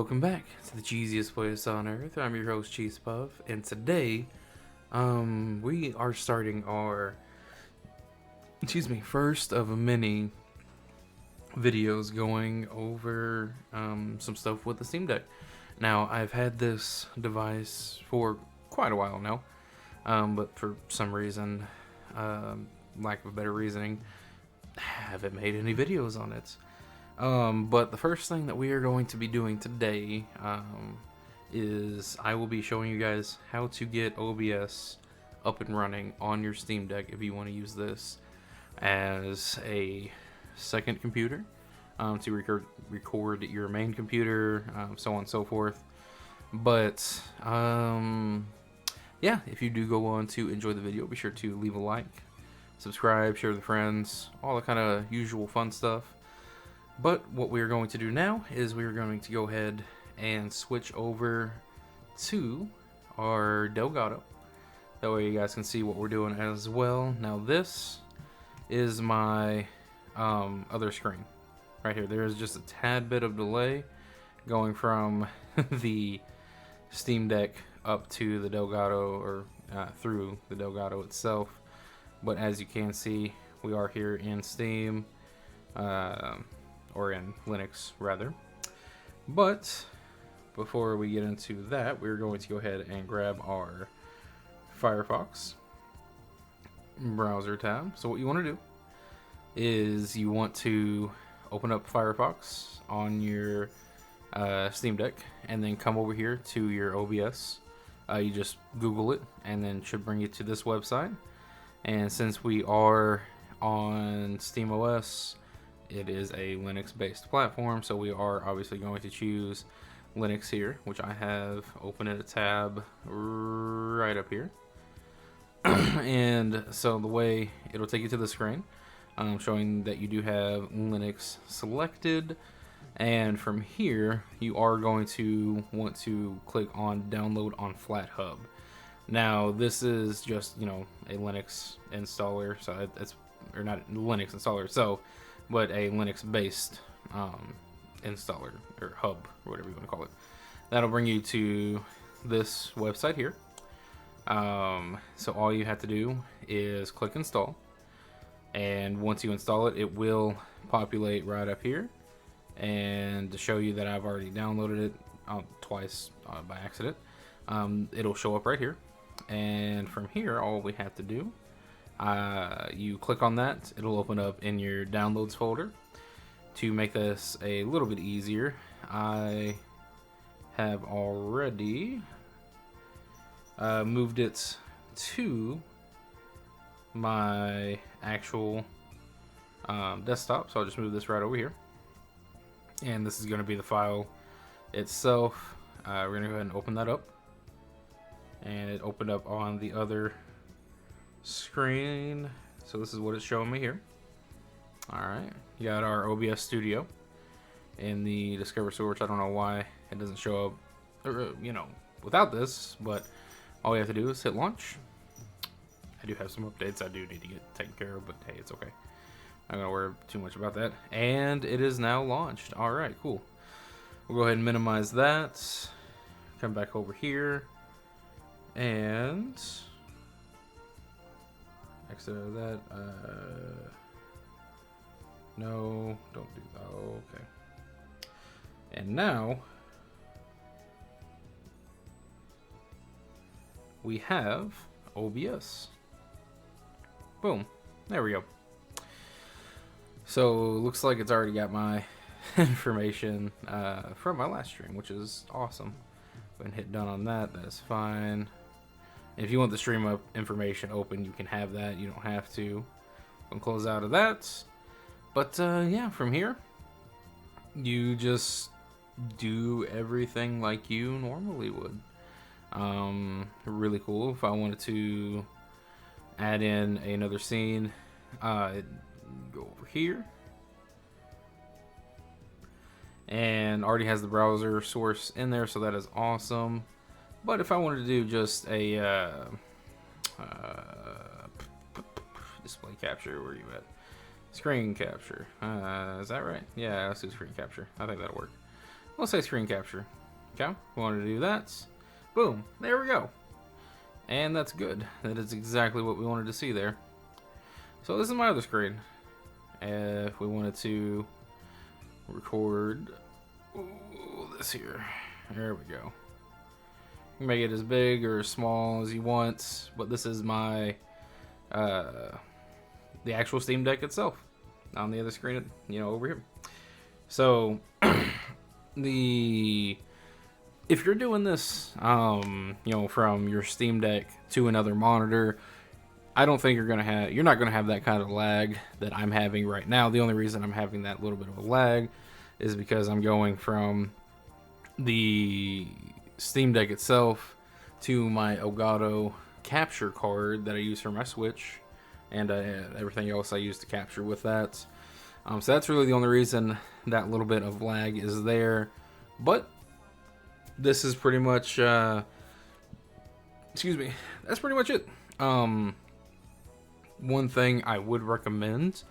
welcome back to the cheesiest place on earth. I'm your host, Cheese Puff, and today, we are starting our, first of a many videos going over, some stuff with the Steam Deck. Now, I've had this device for quite a while now, but for some reason, lack of better reasoning, haven't made any videos on it. But the first thing that we are going to be doing today is I will be showing you guys how to get OBS up and running on your Steam Deck if you want to use this as a second computer to record your main computer, so on and so forth. But yeah, if you do go on to enjoy the video, be sure to leave a like, subscribe, share with friends, all the kind of usual fun stuff. But what we are going to do now is we are going to go ahead and switch over to our Delgado. That way you guys can see what we're doing as well. Now this is my other screen right here. There is just a tad bit of delay going from the Steam Deck up to the Delgado, or through the Delgado itself. But as you can see, we are here in Steam. Or in Linux rather. But before we get into that, we're going to go ahead and grab our Firefox browser tab. So what you want to do is you want to open up Firefox on your Steam Deck and then come over here to your OBS. You just Google it and then it should bring you to this website. And since we are on SteamOS, it is a Linux-based platform, so we are obviously going to choose Linux here, which I have open in a tab right up here. And so the way it'll take you to the screen, showing that you do have Linux selected, and from here you are going to want to click on Download on FlatHub. Now this is just, you know, a Linux installer, so it's, or not Linux installer, so but a Linux-based installer, or hub, or whatever you want to call it. That'll bring you to this website here. So all you have to do is click install, and once you install it, it will populate right up here, and to show you that I've already downloaded it twice by accident, it'll show up right here. And from here, all we have to do, you click on that, it'll open up in your downloads folder. To make this a little bit easier, I have already moved it to my actual desktop, so I'll just move this right over here, and this is going to be the file itself. We're going to go ahead and open that up, and it opened up on the other screen, so this is what it's showing me here. Alright, you got our OBS Studio in the Discover source. I don't know why it doesn't show up, you know, without this, but all you have to do is hit launch. I do have some updates I do need to get taken care of, but hey, it's okay. I'm not gonna worry too much about that. And it is now launched. Alright, cool. We'll go ahead and minimize that. Come back over here and exit out of that. No, don't do that. Oh, okay. And now we have OBS. Boom. There we go. So looks like it's already got my information from my last stream, which is awesome. Go ahead and hit done on that. That is fine. If you want the stream up information open, you can have that. You don't have to. You can close out of that. But yeah, from here, you just do everything like you normally would. Really cool. If I wanted to add in another scene, go over here. And already has the browser source in there, so that is awesome. But if I wanted to do just a display capture, where are you at? Screen capture. Is that right? Yeah, let's do screen capture. I think that'll work. let's say screen capture. Okay, we wanted to do that. Boom, there we go. And that's good. That is exactly what we wanted to see there. So this is my other screen. If we wanted to record this here, there we go. You can make it as big or as small as you want, but this is my the actual Steam Deck itself on the other screen, you know, over here. So if you're doing this, you know, from your Steam Deck to another monitor, I don't think you're not gonna have that kind of lag that I'm having right now. The only reason I'm having that little bit of a lag is because I'm going from the Steam Deck itself to my Elgato capture card that I use for my Switch, and everything else I use to capture with that. So that's really the only reason that little bit of lag is there. But this is pretty much, excuse me, that's pretty much it. One thing I would recommend,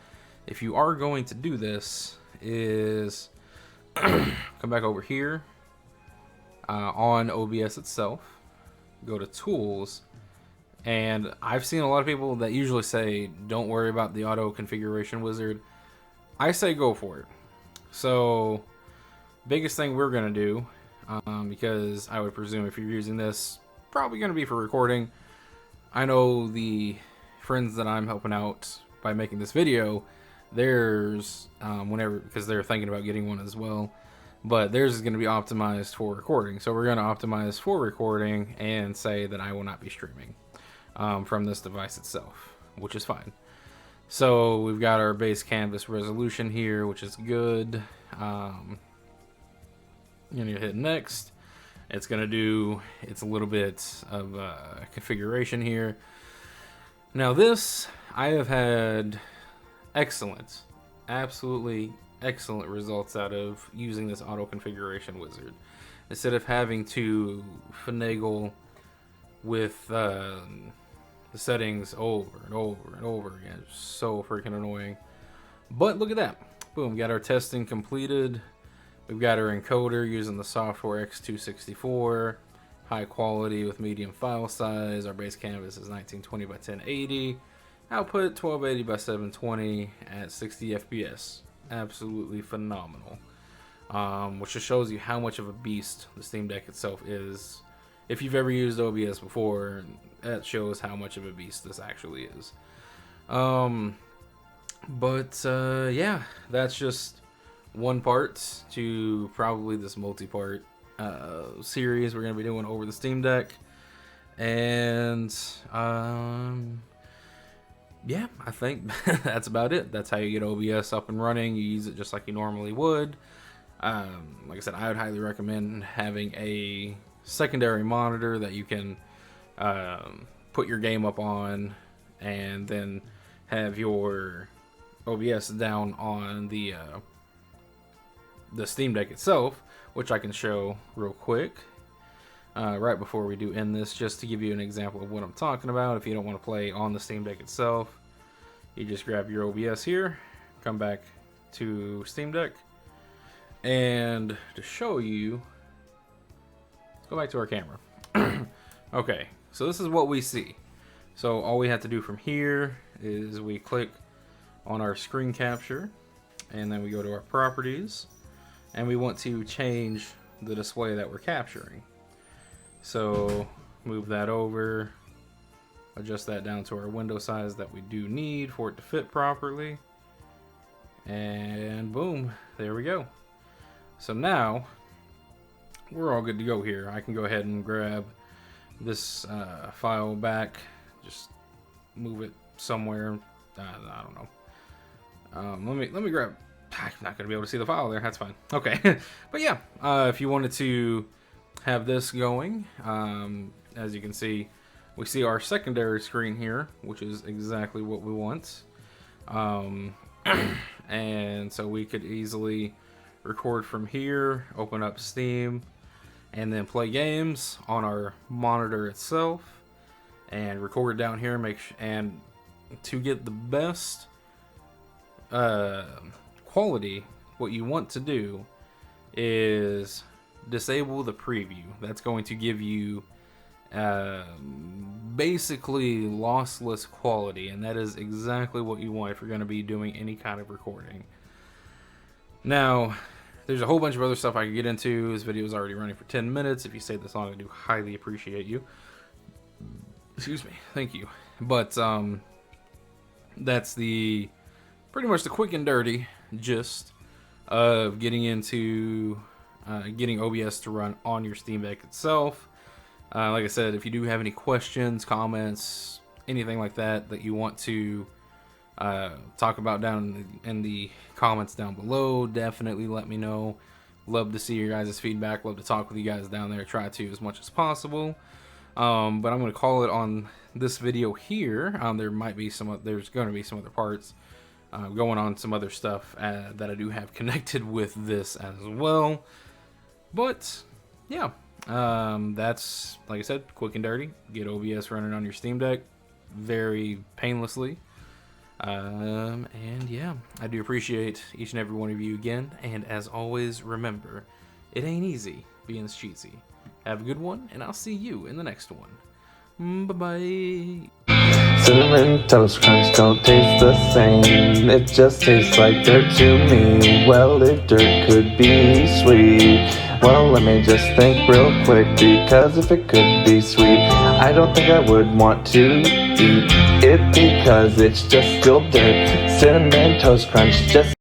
if you are going to do this, is come back over here on OBS itself, go to Tools, and I've seen a lot of people that usually say, don't worry about the auto configuration wizard. I say go for it. So, biggest thing we're going to do, because I would presume if you're using this, probably going to be for recording. I know the friends that I'm helping out by making this video, theirs, because they're thinking about getting one as well, but theirs is going to be optimized for recording. So we're going to optimize for recording and say that I will not be streaming from this device itself, which is fine. So we've got our base canvas resolution here, which is good. You're going to hit next. It's going to do its a little bit of configuration here. Now this, I have had excellent, absolutely excellent results out of using this auto configuration wizard. Instead of having to finagle with the settings over and over and over again. It's so freaking annoying. But look at that. Boom, got our testing completed. We've got our encoder using the software X264. High quality with medium file size. Our base canvas is 1920 by 1080. Output 1280 by 720 at 60 FPS. Absolutely phenomenal. Which just shows you how much of a beast the Steam Deck itself is. If you've ever used OBS before, that shows how much of a beast this actually is. Yeah, that's just one part to probably this multi-part series we're going to be doing over the Steam Deck. And yeah, I think that's about it. That's how you get OBS up and running. You use it just like you normally would. Like I said, I would highly recommend having a secondary monitor that you can put your game up on, and then have your OBS down on the Steam Deck itself, which I can show real quick right before we do end this, just to give you an example of what I'm talking about. If you don't want to play on the Steam Deck itself, you just grab your OBS here, come back to Steam Deck, and to show you, let's go back to our camera. Okay, so this is what we see. So all we have to do from here is we click on our screen capture, and then we go to our properties, and we want to change the display that we're capturing. So move that over, adjust that down to our window size that we do need for it to fit properly, and boom, there we go. So now we're all good to go here. I can go ahead and grab this file back, just move it somewhere. I don't know. Let me grab. I'm not gonna be able to see the file there. That's fine. Okay, but yeah, if you wanted to have this going, as you can see, we see our secondary screen here, which is exactly what we want. And so we could easily record from here, open up Steam, and then play games on our monitor itself, and record down here. And to get the best quality, what you want to do is disable the preview. That's going to give you basically lossless quality, and that is exactly what you want if you're going to be doing any kind of recording. Now, there's a whole bunch of other stuff I could get into. This video is already running for 10 minutes. If you stayed this long, I do highly appreciate you. Excuse me. Thank you. But that's pretty much the quick and dirty gist of getting into getting OBS to run on your Steam Deck itself. Like I said, if you do have any questions, comments, anything like that you want to talk about down in the comments down below, definitely let me know. Love to see your guys' feedback. Love to talk with you guys down there. Try to as much as possible. But I'm going to call it on this video here. There's going to be some other parts going on, some other stuff that I do have connected with this as well. But yeah, that's, like I said, quick and dirty. Get OBS running on your Steam Deck very painlessly. And yeah, I do appreciate each and every one of you again. And as always, remember, it ain't easy being this cheesy. Have a good one, and I'll see you in the next one. Bye-bye. Cinnamon Toast Crunch don't taste the same. It just tastes like dirt to me. Well, if dirt could be sweet, well, let me just think real quick. Because if it could be sweet, I don't think I would want to eat it, because it's just still dirt. Cinnamon Toast Crunch just